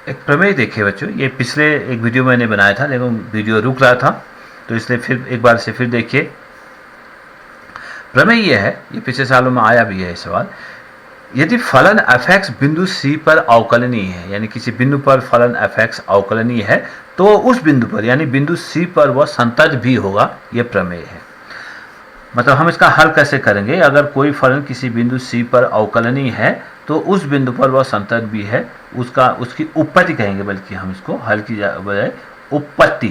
एक प्रमेय देखिए बच्चों, ये पिछले एक वीडियो मैंने बनाया था लेकिन वीडियो रुक रहा था, तो इसलिए फिर एक बार से फिर देखिए। प्रमेय ये है, ये पिछले सालों में आया भी है सवाल। यदि फलन f(x) बिंदु C पर अवकलनीय है, यानी किसी बिंदु पर फलन f(x) अवकलनीय है, तो उस बिंदु पर यानी बिंदु C पर वह संतत भी होगा। यह प्रमेय है। मतलब हम इसका हल कैसे करेंगे? अगर कोई फलन किसी बिंदु C पर अवकलनीय है तो उस बिंदु पर वह संतत भी है, उसकी उत्पत्ति कहेंगे, बल्कि हम इसको हल की बजाय उत्पत्ति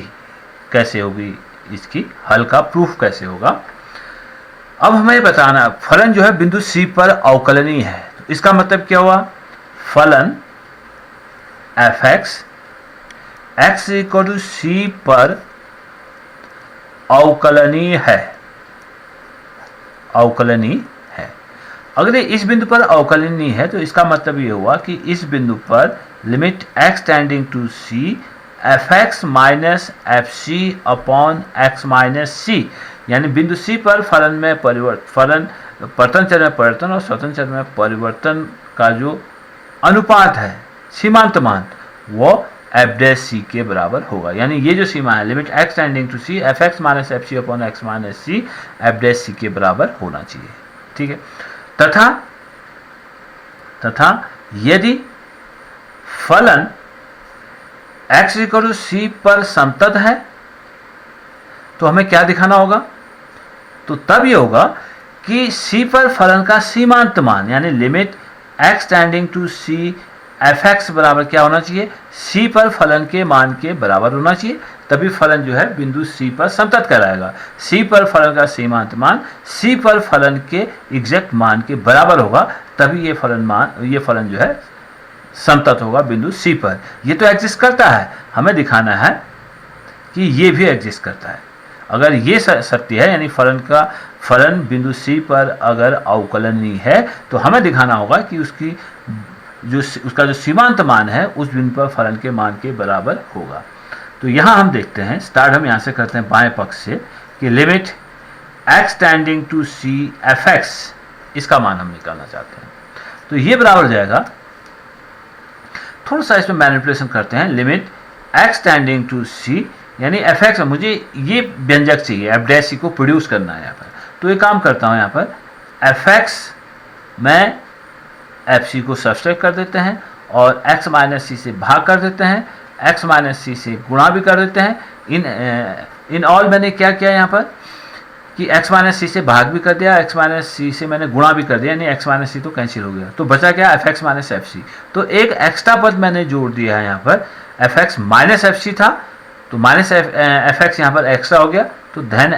कैसे होगी, इसकी हल का प्रूफ कैसे होगा। अब हमें बताना, फलन जो है बिंदु C पर अवकलनीय है, तो इसका मतलब क्या हुआ? फलन f(x) x = C पर अवकलनीय है, अवकलनीय है। अगर ये इस बिंदु पर अवकलनीय है तो इसका मतलब ये हुआ कि इस बिंदु पर limit x tending to C f(x) minus fc upon x minus c, यानी बिंदु C पर फलन में फलन प्रथम चर में परिवर्तन और स्वतंत्र चर में परिवर्तन का जो अनुपात है, सीमांत मान, वो f' के बराबर होगा। यानी ये जो सीमा है limit x tending to C f(x) minus fc upon x minus c f' के बराबर होना चाहिए। ठीक है। तथा यदि फलन x = C पर संतत है तो हमें क्या दिखाना होगा? तो तब ये होगा कि C पर फलन का सीमांत मान यानी limit x tending to C f(x) बराबर क्या होना चाहिए? C पर फलन के मान के बराबर होना चाहिए, तभी फलन जो है बिंदु C पर संतत कहलाएगा। C पर फलन का सीमांत मान C पर फलन के एग्जैक्ट मान के बराबर होगा, तभी ये फलन जो है संतत होगा बिंदु C पर। ये तो एग्जिस्ट करता है, हमें दिखाना है कि ये भी एग्जिस्ट करता है। अगर ये सत्य है, यानी फलन बिंदु C पर अगर अवकलनीय है, तो हमें दिखाना होगा कि उसका जो सीमांत मान है उस बिंदु पर फलन के मान के बराबर होगा। तो यहाँ हम देखते हैं, स्टार्ट हम यहाँ से करते हैं बाएं पक्ष से, कि limit x tending to C f(x) इसका मान हम निकालना चाहते हैं। तो ये बराबर हो जाएगा, थोड़ा सा इसमें मैनिपुलेशन करते हैं, limit x tending to C यानी f(x) मुझे ये व्यंजक चाहिए, f' को प्रोड्यूस करना है यहाँ पर। तो ये काम करता हूँ, यहाँ पर f(x) में fc को सब्सट्रैक्ट कर देते हैं और x माइनस c से भाग कर देते हैं, x माइनस c से गुणा भी कर देते हैं। इन ऑल मैंने क्या किया यहाँ पर कि x माइनस c से भाग भी कर दिया, x माइनस c से मैंने गुणा भी कर दिया, यानी x माइनस c तो कैंसिल हो गया, तो बचा क्या? f(x) minus fc। तो एक एक्स्ट्रा पद मैंने जोड़ दिया है यहाँ पर, f(x) माइनस fc था, तो माइनस f(x) यहाँ पर एक्स्ट्रा हो गया, तो धन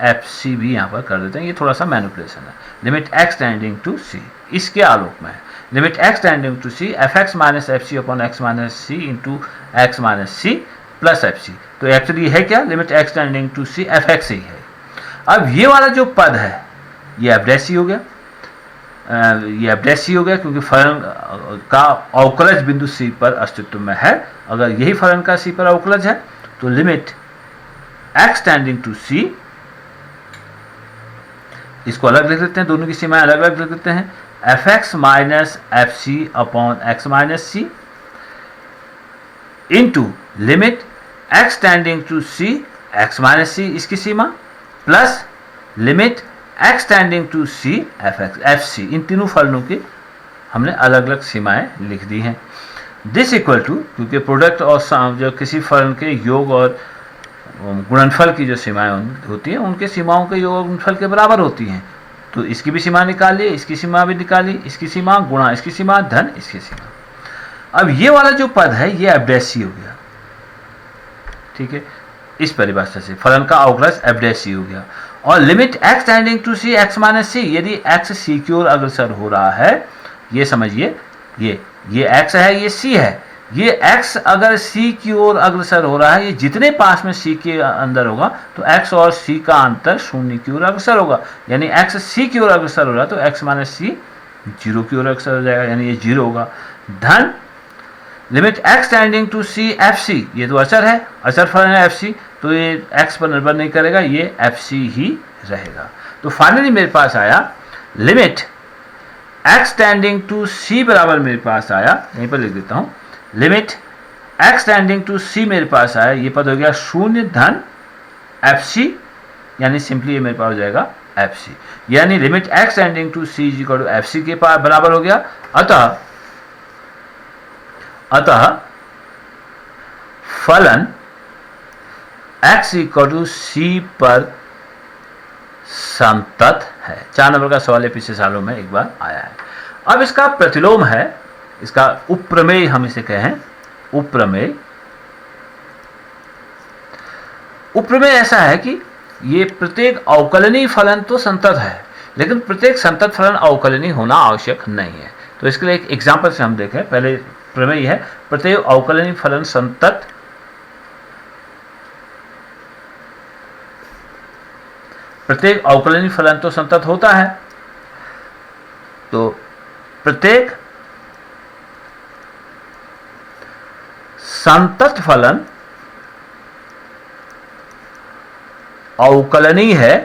fc भी यहाँ पर कर देते हैं। ये थोड़ा सा मैनिपुलेशन है। Limit x tending to C इसके आलोक में है, limit x tending to C f(x) minus fc upon x minus c into x minus c plus fc। तो एक्चुअली है क्या? Limit x tending to C f(x) ही है। अब ये वाला जो पद है ये f' हो गया, ये f' हो गया क्योंकि फलन का अवकलज बिंदु C पर अस्तित्व में है। अगर यही फलन का C पर अवकलज है तो limit x tending to C, इसको अलग लिख देते हैं, दोनों की सीमाएं अलग अलग लिख देते हैं, f(x) minus fc upon x minus c into limit x tending to C x minus c इसकी सीमा plus limit x tending to C fc। इन तीनों फलनों की हमने अलग अलग सीमाएं लिख दी हैं। दिस इक्वल टू, क्योंकि प्रोडक्ट और जो किसी फलन के योग और गुणनफल की जो सीमाएं होती हैं उनके सीमाओं के योग और गुणनफल के बराबर होती हैं, तो इसकी भी सीमा निकाली, इसकी सीमा भी निकाली, इसकी सीमा गुणा इसकी सीमा धन इसकी सीमा। अब ये वाला जो पद है ये f' हो गया। ठीक है, इस परिभाषा से फलन का अवकलज f' हो गया। और limit x tending to C x minus c, यदि x C की ओर अग्रसर हो रहा है, ये समझिए, ये x है, ये C है, ये x अगर C की ओर अग्रसर हो रहा है, ये जितने पास में C के अंदर होगा तो x और C का अंतर शून्य की ओर अग्रसर होगा, यानी x C की ओर अग्रसर हो रहा है तो x माइनस C 0 की ओर अग्रसर हो जाएगा, यानी ये 0 होगा। धन limit x tending to C fc, ये तो अचर है, अचर फलन है fc, तो ये x पर निर्भर नहीं करेगा, ये fc ही रहेगा। तो फाइनली मेरे पास आया limit x tending to C बराबर मेरे पास आया, यहीं पर लिख देता हूँ, लिमिट एक्स टेंडिंग टू सी मेरे पास आया, ये पद हो गया शून्य धन एफ सी, यानी सिंपली ये मेरे पास हो जाएगा एफ सी, यानी limit X tending to C is equal to F C के पास बराबर हो गया। अतः फलन x इक्वल टू सी पर संतत है। 4 नंबर का सवाल है, पिछले सालों में एक बार आया है। अब इसका प्रतिलोम है, इसका उपप्रमेय हम इसे कहें, उपप्रमेय। उपप्रमेय ऐसा है कि ये प्रत्येक अवकलनीय फलन तो संतत है, लेकिन प्रत्येक संतत फलन अवकलनीय होना आवश्यक नहीं है। तो इसके लिए एक एग्जाम्पल से हम देखें। पहले प्रमेय है, प्रत्येक अवकलनीय फलन संतत, प्रत्येक अवकलनीय फलन तो संतत होता है, तो प्रत्येक संतत फलन अवकलनीय है,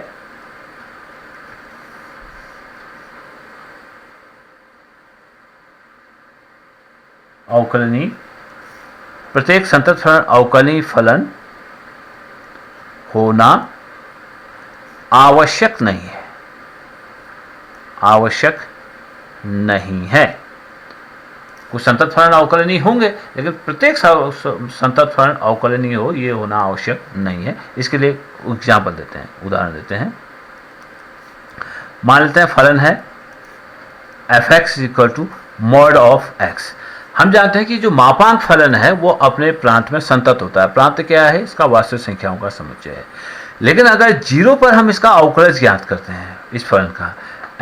अवकलनीय, प्रत्येक संतत फलन अवकलनीय फलन होना आवश्यक नहीं है, आवश्यक नहीं है। कुछ संतत फलन अवकलनीय होंगे, लेकिन प्रत्येक संतत फलन अवकलनीय हो ये होना आवश्यक नहीं है। इसके लिए एग्जाम्पल देते हैं, उदाहरण देते हैं। मान लेते हैं फलन है F X equal to mod of X. हम जानते हैं कि जो मापांक फलन है वो अपने प्रांत में संतत होता है। प्रांत क्या है? इसका वास्तविक संख्याओं का समुच्चय है। लेकिन अगर जीरो पर हम इसका अवकलज ज्ञात करते हैं, इस फलन का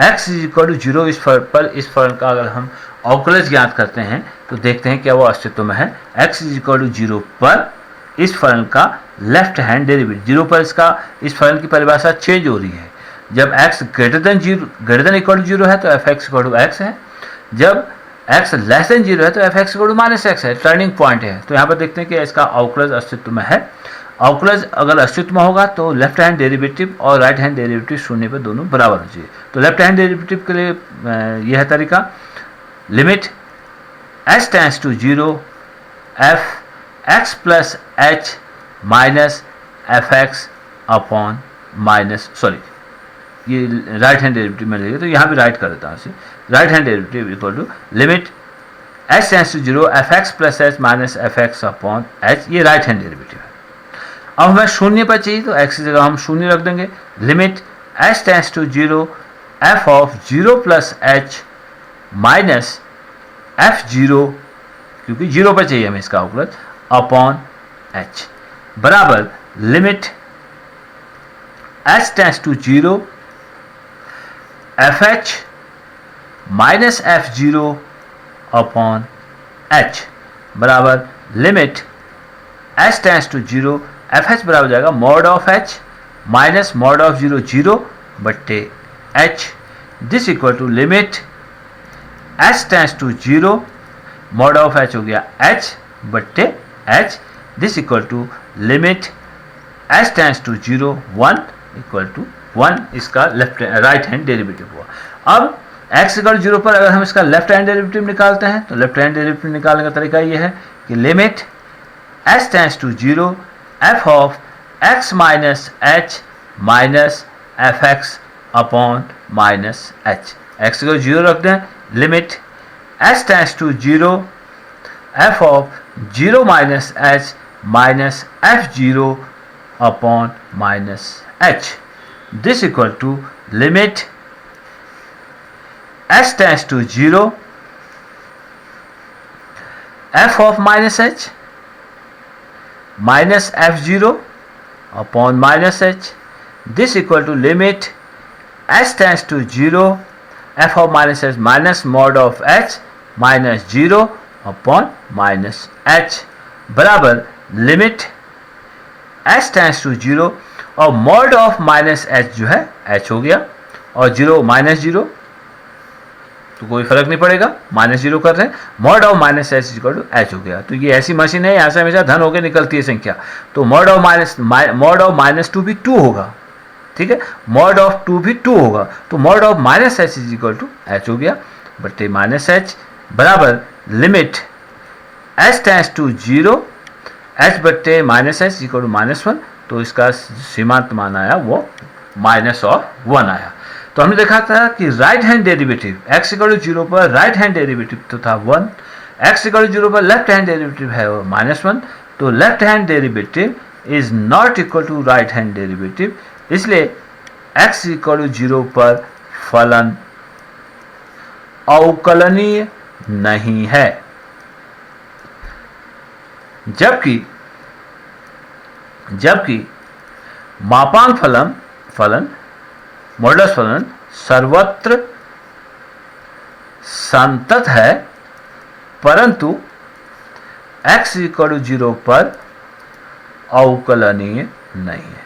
x is equal to zero, इस फलन का अगर हम अवकलज ज्ञात करते हैं तो देखते हैं क्या वो अस्तित्व में है। x is equal to zero पर इस फलन का लेफ्ट हैंड डेरिवेटिव, जीरो पर इसका, इस फलन की परिभाषा चेंज हो रही है। जब x greater than equal to zero है तो F X equal to X है, जब x लेस देन जीरो है तो F X equal to minus X है, टर्निंग पॉइंट है। तो यहाँ पर देखते हैं कि इसका अवकलज अस्तित्व में है। अवकलज अगर अस्तित्व में होगा तो लेफ्ट हैंड डेरिवेटिव और राइट हैंड डेरिवेटिव शून्य पर दोनों बराबर हो चाहिए। तो लेफ्ट हैंड डेरिवेटिव के लिए यह है तरीका, limit h tends to zero F X plus H minus F X upon minus, sorry ये राइट हैंड डेरिवेटिव में लेंगे तो यहाँ भी राइट कर देता हूँ इसे। Right hand derivative equal to limit h tends to zero F X plus H minus F X upon H, ये राइट हैंड डेरिवेटिव है। अब हमें शून्य पर चाहिए तो x की जगह हम शून्य रख देंगे। Limit h tends to zero F of zero plus H minus F zero, क्योंकि जीरो पर चाहिए हमें इसका अवकलज, अपॉन h बराबर limit h tends to zero F H minus F zero upon h बराबर limit h tends to zero F H बराबर जाएगा mod of h minus mod of zero zero बट्टे h, this equal to limit h tends to zero mod of h हो गया h बट्टे h, this equal to limit h tends to zero 1 equal to 1, इसका left right hand derivative हुआ। अब x equal zero पर अगर हम इसका लेफ्ट हैंड डेरिवेटिव निकालते हैं तो लेफ्ट हैंड डेरिवेटिव निकालने का तरीका ये है कि limit h tends to zero F of x minus h minus F X upon minus h, x को जीरो रख दें। Limit h tends to zero F of zero minus h minus F zero upon minus h, this equal to limit h tends to zero F of minus h minus F zero upon minus h, this equal to limit h tends to zero F of minus h minus mod of h minus zero upon minus h बराबर limit h tends to zero, और mod of minus h जो है h हो गया, और zero minus zero तो कोई फर्क नहीं पड़ेगा, माइनस जीरो कर रहे हैं, mod of minus H equal to H हो गया। तो ये ऐसी मशीन है, यहाँ से हमेशा धन होकर निकलती है संख्या, तो मॉड ऑफ माइनस टू भी 2 होगा, ठीक है, मॉड ऑफ 2 भी 2 होगा, तो mod of minus H is equal to H हो गया बटे माइनस एच बराबर limit H tends to 0, H बट्टे माइनस एच इक्वल टू -1, तो इसका सीमांत मान आया वो -1 आया। तो हमने देखा था कि right hand derivative x equal to 0 पर राइट हैंड डेरिवेटिव तो था 1, x इक्वल टू 0 पर लेफ्ट हैंड डेरिवेटिव है वो -1, तो left hand derivative is not equal to right hand derivative, इसलिए x इक्वल टू 0 पर फलन अवकलनीय नहीं है। जबकि मापांक फलन मॉडुलस फलन सर्वत्र संतत है, परंतु x इक्वल टू 0 पर अवकलनीय नहीं है।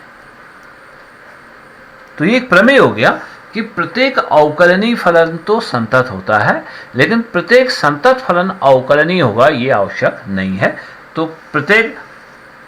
तो ये एक प्रमेय हो गया कि प्रत्येक अवकलनीय फलन तो संतत होता है, लेकिन प्रत्येक संतत फलन अवकलनीय होगा ये आवश्यक नहीं है। तो प्रत्येक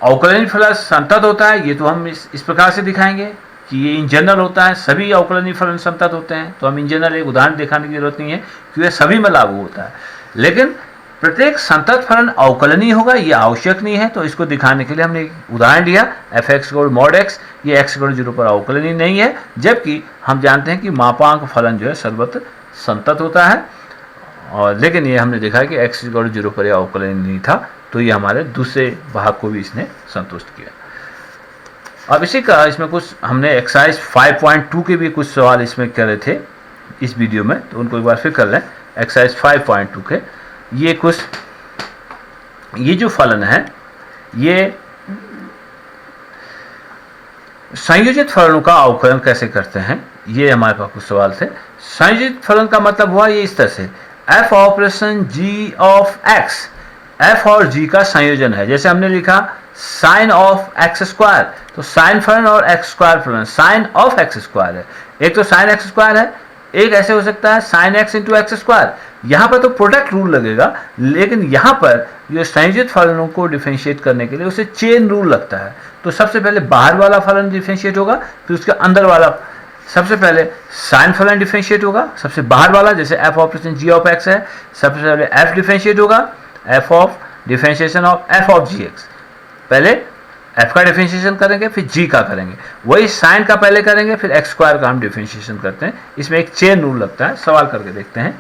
अवकलनीय फलन संतत होता है, ये तो हम इस प्रकार से दिखाएंगे कि ये इन जनरल होता है, सभी अवकलनीय फलन संतत होते हैं। तो हम इन जनरल एक उदाहरण दिखाने की जरूरत नहीं है क्योंकि ये सभी में लागू होता है, लेकिन प्रत्येक संतत फलन अवकलनीय होगा ये आवश्यक नहीं है। तो इसको दिखाने के लिए हमने एक उदाहरण लिया f(x) mod x, ये x इक्वल टू 0 पर अवकलनीय नहीं है, जबकि हम जानते हैं कि मापांक फलन जो है सर्वत्र संतत होता है, और लेकिन ये हमने देखा है कि x इक्वल टू 0 पर यह अवकलनीय नहीं था। तो ये हमारे दूसरे भाग को भी इसने संतुष्ट किया। अब इसी का इसमें कुछ हमने एक्सरसाइज 5.2 के भी कुछ सवाल इसमें करे थे इस वीडियो में, तो उनको एक बार फिर कर लें। एक्सरसाइज 5.2 के ये जो फलन है ये संयोजित फलनों का अवकलन कैसे करते हैं, ये हमारे पास कुछ सवाल थे। संयोजित फलन का मतलब हुआ ये इस तरह से f operation g of x, f और g का संयोजन है। जैसे हमने लिखा साइन ऑफ एक्स स्क्वायर, तो साइन फलन और एक्स स्क्वायर फलन साइन ऑफ एक्स स्क्वायर है। एक तो साइन एक्स स्क्वायर है, एक ऐसे हो सकता है sine x into x square. यहाँ पर तो प्रोडक्ट रूल लगेगा, लेकिन यहाँ पर जो संयोजित फलनों को डिफरेंशिएट करने के लिए उसे चेन रूल लगता है। तो सबसे पहले बाहर वाला फलन डिफरेंशिएट होगा, फिर उसके अंदर वाला, सबसे पहले साइन फलन डिफरेंशिएट होगा, सबसे बाहर वाला जैसे f operation g of x है, सबसे पहले f डिफरेंशिएट होगा, f of differentiation of f of gx। पहले f का डिफरेंशिएशन करेंगे, फिर g का करेंगे, वही साइन का पहले करेंगे, फिर x स्क्वायर का हम डिफरेंशिएशन करते हैं। इसमें एक चेन रूल लगता है। सवाल करके देखते हैं।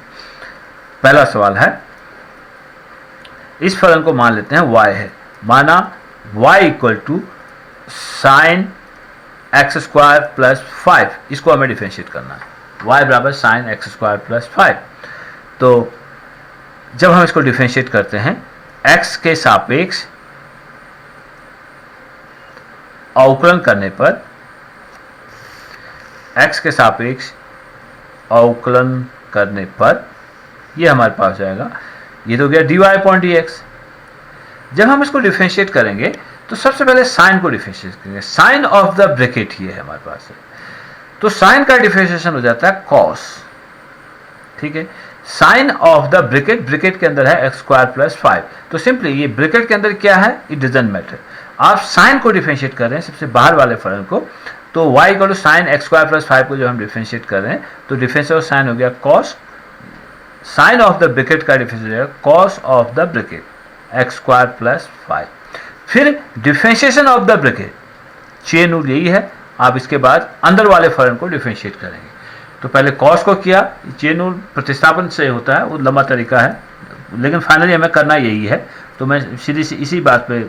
पहला सवाल है, इस फलन को मान लेते हैं y है, माना y equal to sine X square plus 5, इसको हमें डिफरेंशिएट करना है। y बराबर साइन एक्स स्क्वायर प्लस 5। तो जब हम इसको डिफरेंशिएट करते हैं x के सापेक्ष अवकलन करने पर, x के सापेक्ष अवकलन करने पर ये हमारे पास जाएगा, ये तो गया dy अपॉन dx। जब हम इसको डिफरेंशिएट करेंगे तो सबसे पहले साइन को डिफरेंशिएट करेंगे। साइन ऑफ द ब्रैकेट ये है हमारे पास है, तो साइन का डिफरेंशिएशन हो जाता है कॉस। ठीक है, sine of the bracket, bracket के अंदर है एक्स स्क्वायर प्लस 5, तो सिंपली ये ब्रैकेट के अंदर क्या है, इट डजंट मैटर। आप साइन को डिफरेंशिएट कर रहे हैं सबसे बाहर वाले फलन को, तो y equal to sine X square plus 5 को जब हम डिफरेंशिएट कर रहे हैं तो डिफरेंशियल साइन हो गया cos, sine of the bracket का डिफरेंशिएशन हो गया cos of the bracket X square plus 5। फिर differentiation of the bracket, chain rule यही है। आप इसके बाद अंदर वाले फलन को डिफरेंशिएट करेंगे। तो पहले कॉस को किया, चेन रूल प्रतिस्थापन से होता है, वो लंबा तरीका है, लेकिन फाइनली हमें करना यही है। तो मैं सीधी सी इसी बात पे,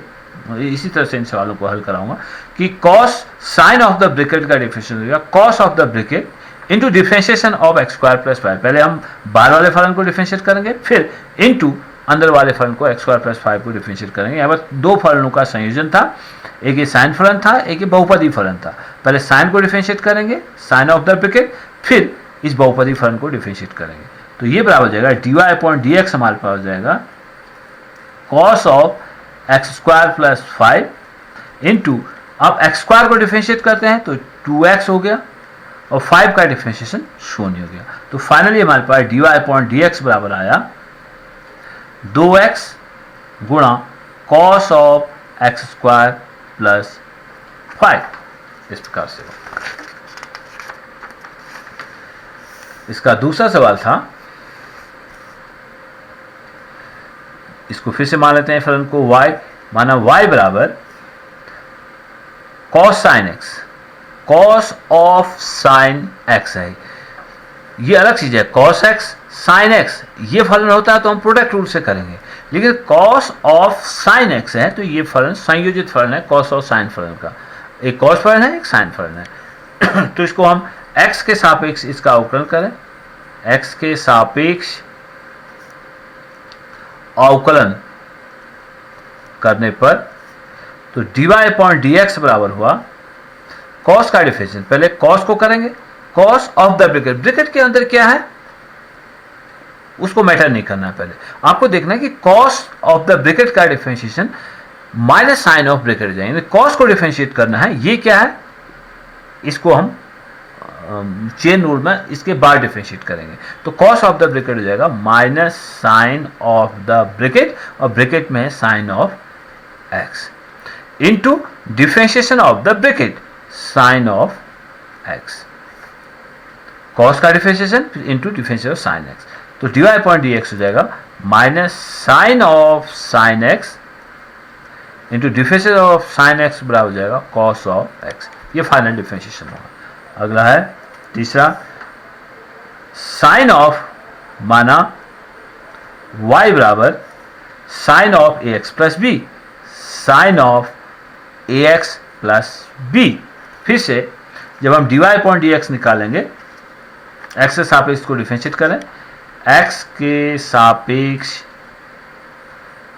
इसी तरह से इन सवालों को हल कराऊंगा कि cos sine of the bracket का डिफरेंशिएशन हो गया cos of the bracket into differentiation of x square plus 5। पहले हम बाहर वाले फलन को डिफरेंशिएट करेंगे, फिर इंटू अंदर वाले फलन को एक्स स्क्वायर प्लस 5 को डिफरेंशिएट करेंगे। यहाँ पर दो फलनों का संयोजन था, एक ये साइन फलन था, एक ये बहुपदी फलन था। पहले साइन को डिफरेंशिएट करेंगे, साइन ऑफ द ब्रैकेट, फिर इस बहुपदी फलन को डिफरेंशिएट करेंगे। तो ये बराबर हो जाएगा dy अपॉन dx, हमारे पास हो जाएगा cos of x square plus 5 into, अब एक्स स्क्वायर को डिफरेंशिएट करते हैं तो 2x हो गया और 5 का डिफरेंशिएशन शून्य हो गया। तो फाइनली हमारे पास dy अपॉन dx बराबर आया 2x गुणा cos of x square plus 5। इस प्रकार से इसका दूसरा सवाल था, इसको फिर से मान लेते हैं फलन को y, माना y बराबर cos sin x, cos of sin x है। ये अलग चीज है, cos x sin x ये फलन होता है तो हम प्रोडक्ट रूल से करेंगे, लेकिन cos ऑफ sin x है तो ये फलन संयोजित फलन है cos और sin फलन का। एक cos फलन है, एक sin फलन है। तो इसको हम x के सापेक्ष इसका अवकलन करें, x के सापेक्ष अवकलन करने पर तो dy/dx बराबर हुआ cos का डिफरेंशिएशन। पहले cos को करेंगे, cos of the bracket, bracket के अंदर क्या है उसको मैटर नहीं करना है, पहले आपको देखना है कि cos ऑफ द ब्रैकेट का differentiation minus sine of bracket जाएंगे, cos को डिफरेंशिएट करना है। ये क्या है, इसको हम चेन रूल में इसके बाद डिफरेंशिएट करेंगे। तो cos ऑफ द ब्रैकेट हो जाएगा minus sine of the bracket, और ब्रैकेट में है sine of x, into differentiation of the bracket sine of x, cos का differentiation into differentiation of sine x। तो dy/dx हो जाएगा minus sine of sine x into differentiation of sine x बराबर हो जाएगा cos ऑफ x। ये final differentiation होगा। अगला है तीसरा, साइन ऑफ, माना y बराबर sine of ax plus b, sign of ax plus b। फिर से जब हम dy/dx निकालेंगे, x के सापेक्ष को डिफरेंशिएट करें, x के सापेक्ष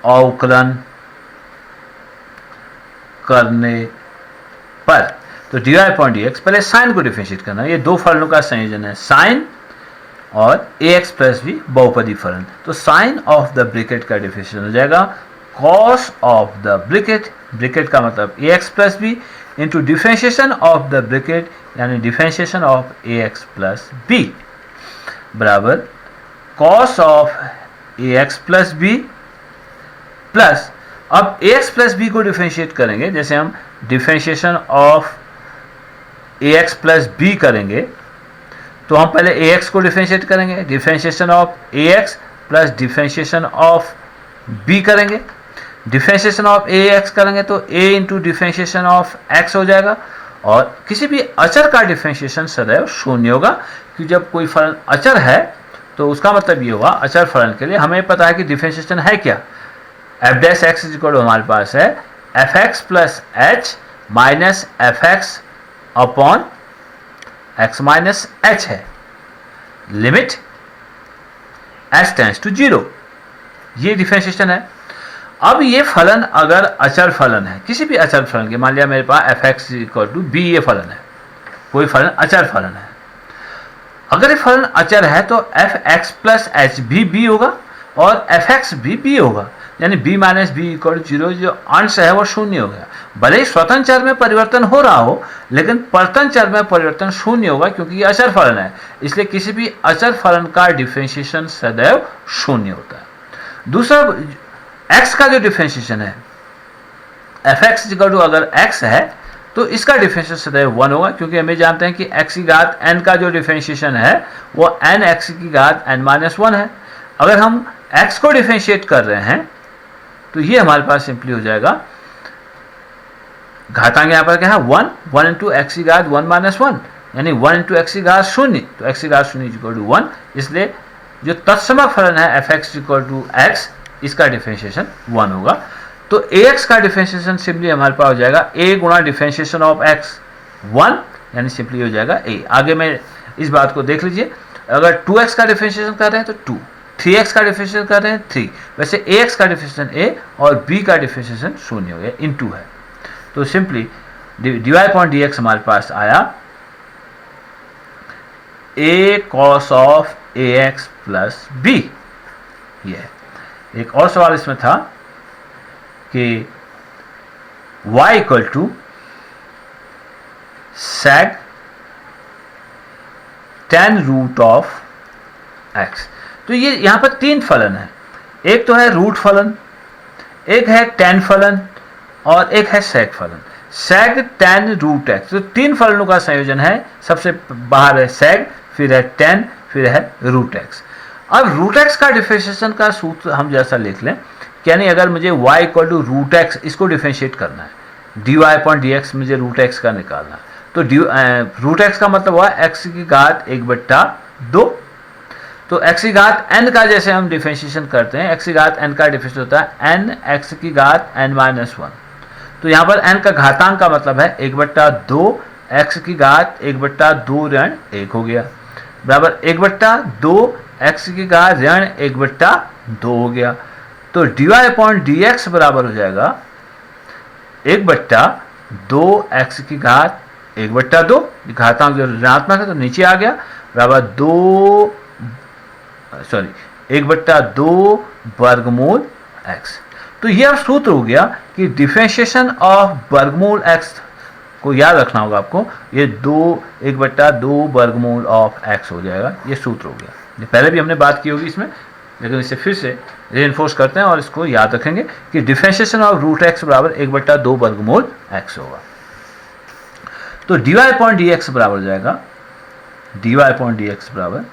अवकलन करने पर तो dy/dx, पहले साइन को डिफरेंशिएट करना है। ये दो फलनों का संयोजन है, साइन और ax प्लस b बहुपदी फलन। तो साइन ऑफ द ब्रैकेट का डिफरेंशिएशन हो जाएगा cos of the bracket, bracket का मतलब ax plus b into differentiation of the bracket यानी differentiation of ax plus b बराबर cos of ax plus b plus, अब ax प्लस b को differentiate करेंगे, जैसे हम differentiation of ax plus b करेंगे तो हम पहले ax को डिफरेंशिएट करेंगे, differentiation of ax plus differentiation of b करेंगे, डिफरेंशिएशन ऑफ ax करेंगे तो a into differentiation of x हो जाएगा। और किसी भी अचर का डिफरेंशिएशन सदैव शून्य होगा, क्योंकि जब कोई फलन अचर है तो उसका मतलब ये हुआ, अचर फलन के लिए हमें पता है कि डिफरेंशिएशन है क्या, f' इक्वल टू हमारे पास है fx plus h minus fx upon x minus h है, लिमिट h टेंड्स टू 0, ये डिफरेंशिएशन है। अब ये फलन अगर अचर फलन है, किसी भी अचर फलन के, मान लिया मेरे पास fx इक्वल टू b ये फलन है, कोई फलन अचर फलन है, अगर ये फलन अचर है तो fx प्लस h भी b होगा और fx भी b होगा, यानी b minus b equal to 0, जो अंश है वो शून्य हो गया। भले ही स्वतंत्र चर में परिवर्तन हो रहा हो, लेकिन परतन चर में परिवर्तन शून्य होगा, क्योंकि ये अचर फलन है, इसलिए किसी भी अचर फलन का डिफरेंशिएशन सदैव शून्य होता है। दूसरा, x का जो डिफरेंशिएशन है, fx इक्वल टू अगर x है तो इसका डिफरेंशिएशन सदैव 1 होगा, क्योंकि हमें जानते हैं कि x की घात n का जो डिफरेंशिएशन है वो n x की घात n-1 है। अगर हम x को डिफरेंशिएट कर रहे हैं तो ये हमारे पास सिंपली हो जाएगा, घातांक यहाँ पर क्या है 1 इंटू x की घात 1-1, यानी 1 इंटू x की घात 0, तो x की घात 0 इक्वल टू 1, इसलिए जो तत्समक फलन है fx इक्वल टू x, इसका डिफरेंशिएशन 1 होगा। तो ax का डिफरेंशिएशन सिंपली हमारे पास हो जाएगा a गुणा डिफरेंशिएशन ऑफ x 1, यानी सिंपली हो जाएगा a। आगे में इस बात को देख लीजिए, अगर 2x का डिफरेंशिएशन कर रहे हैं तो 2, 3x का डिफरेंशिएशन कर रहे हैं 3, वैसे ax का डिफरेंशिएशन a और b का डिफरेंशिएशन 0 हो गया, इनटू है। तो सिंपली dy/dx हमारे पास आया a cos of ax plus b। ये एक और सवाल इसमें था कि y equal to sec tan root of x। तो ये यहां पर तीन फलन है, एक तो है रूट फलन, एक है tan फलन और एक है sec फलन। sec tan रूट x, तो तीन फलनों का संयोजन है, सबसे बाहर है sec, फिर है tan, फिर है रूट x। अब रूट x का डिफरेंशिएशन का सूत्र हम जैसा लिख लें यानी अगर मुझे y equal to root x इसको डिफरेंशिएट करना है, dy अपॉन डी एक्स मुझे रूट एक्स का निकालना है, तो रूट एक्स का मतलब हुआ x की घात 1/2। तो x की घात n का जैसे हम डिफरेंशिएशन करते हैं, x की घात n का डिफरेंशिएशन होता है n x की घात n-1। तो यहाँ पर n का घातांक का मतलब है 1/2 x की घात 1/2 ऋण 1 हो गया, बराबर 1/2 x की घात ऋण 1/2 हो गया। तो dy अपॉन डी एक्स बराबर हो जाएगा 1/2 x की घात 1/2, घातांक जो ऋणात्मक है तो नीचे आ गया, बराबर 1/2 वर्गमूल x। तो यह सूत्र हो गया कि डिफरेंशिएशन ऑफ वर्गमूल x को याद रखना होगा आपको, ये 1/2 वर्गमूल ऑफ x हो जाएगा, ये सूत्र हो गया। ये पहले भी हमने बात की होगी इसमें, लेकिन इसे फिर से रीइंफोर्स करते हैं और इसको याद रखेंगे कि डिफरेंशिएशन ऑफ रूट एक्स बराबर 1/2 वर्गमूल x होगा। तो dy अपॉन डी एक्स बराबर हो जाएगा, dy अपॉन डी एक्स बराबर,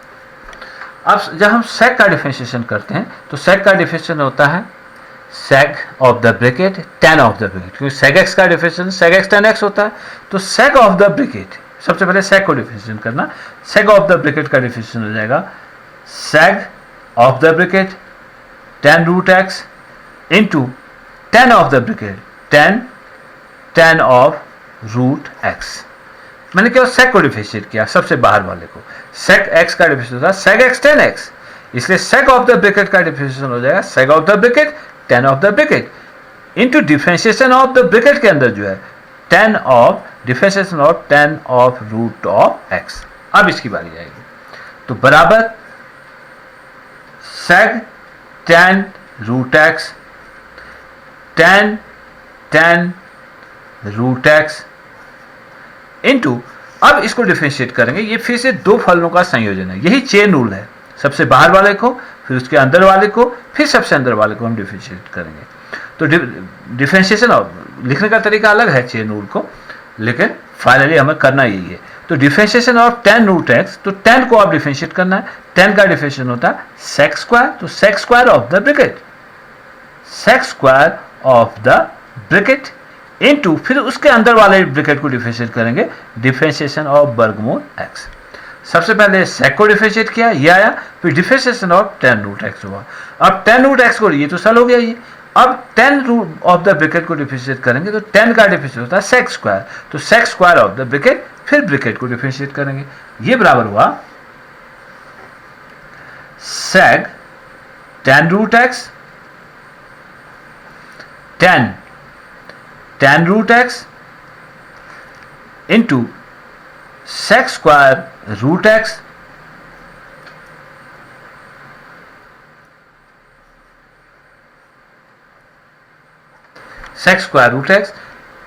अब जब हम sec का डिफरेंशिएशन करते हैं तो sec का डिफरेंशिएशन होता है sec of the bracket tan of the bracket, क्योंकि sec x का differentiation sec x tan x होता है। तो sec ऑफ द ब्रैकेट, सबसे पहले sec को डिफरेंशिएशन करना, sec ऑफ द ब्रैकेट का डिफरेंशिएशन हो जाएगा sec of the bracket tan root x into tan of the bracket tan of root x। मैंने केवल sec को डिफरेंशिएट किया, सबसे बाहर वाले को। sec x का डिफरेंशिएशन होता है sec x tan x, इसलिए sec ऑफ द ब्रैकेट का डिफरेंशिएशन हो जाएगा sec of the bracket tan of the bracket into differentiation of the bracket के अंदर जो है tan of differentiation of tan of root of x। अब इसकी बारी आएगी, तो बराबर sec tan root x tan root x into, अब इसको डिफरेंशिएट करेंगे, ये फिर से दो फलनों का संयोजन है, यही चेन रूल है। सबसे बाहर वाले को, फिर उसके अंदर वाले को, फिर सबसे अंदर वाले को हम डिफरेंशिएट करेंगे। तो डिफरेंशिएशन लिखने का तरीका अलग है चेन रूल को, लेकिन फाइनली हमें करना यही है। तो differentiation of tan root x, तो tan को आप डिफरेंशिएट करना है, tan का डिफरेंशिएशन होता है sec स्क्वायर, तो sec square of the bracket, sec square of the bracket into, फिर उसके अंदर वाले ब्रैकेट को डिफरेंशिएट करेंगे, डिफरेंशिएशन ऑफ वर्गमूल x। सबसे पहले sec को डिफरेंशिएट किया, ये आया, फिर differentiation of tan root x हुआ। अब tan रूट x को, ये तो सल हो गया ये, अब tan root of the bracket को डिफरेंशिएट करेंगे, तो tan का डिफरेंशिएट होता है sec स्क्वायर, तो sec square of the bracket, फिर ब्रैकेट को डिफरेंशिएट करेंगे, ये बराबर हुआ sec tan root x tan root x into sec square root x sec square root x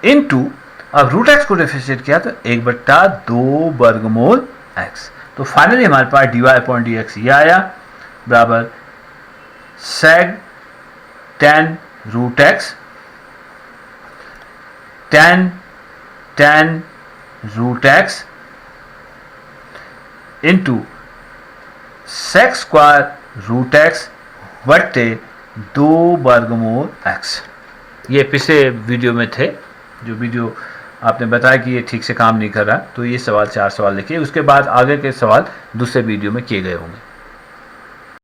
into, अब रूट x को डिफरेंशिएट किया तो 1/2 वर्गमूल x। तो फाइनली हमारे पास dy अपॉन डी एक्स ये आया, बराबर sec tan root x tan root x into sec square root x बट्टे 2 वर्गमूल x। ये पिछले वीडियो में थे, जो वीडियो आपने बताया कि ये ठीक से काम नहीं कर रहा, तो ये सवाल 4 सवाल लिखिए, उसके बाद आगे के सवाल दूसरे वीडियो में किए गए होंगे।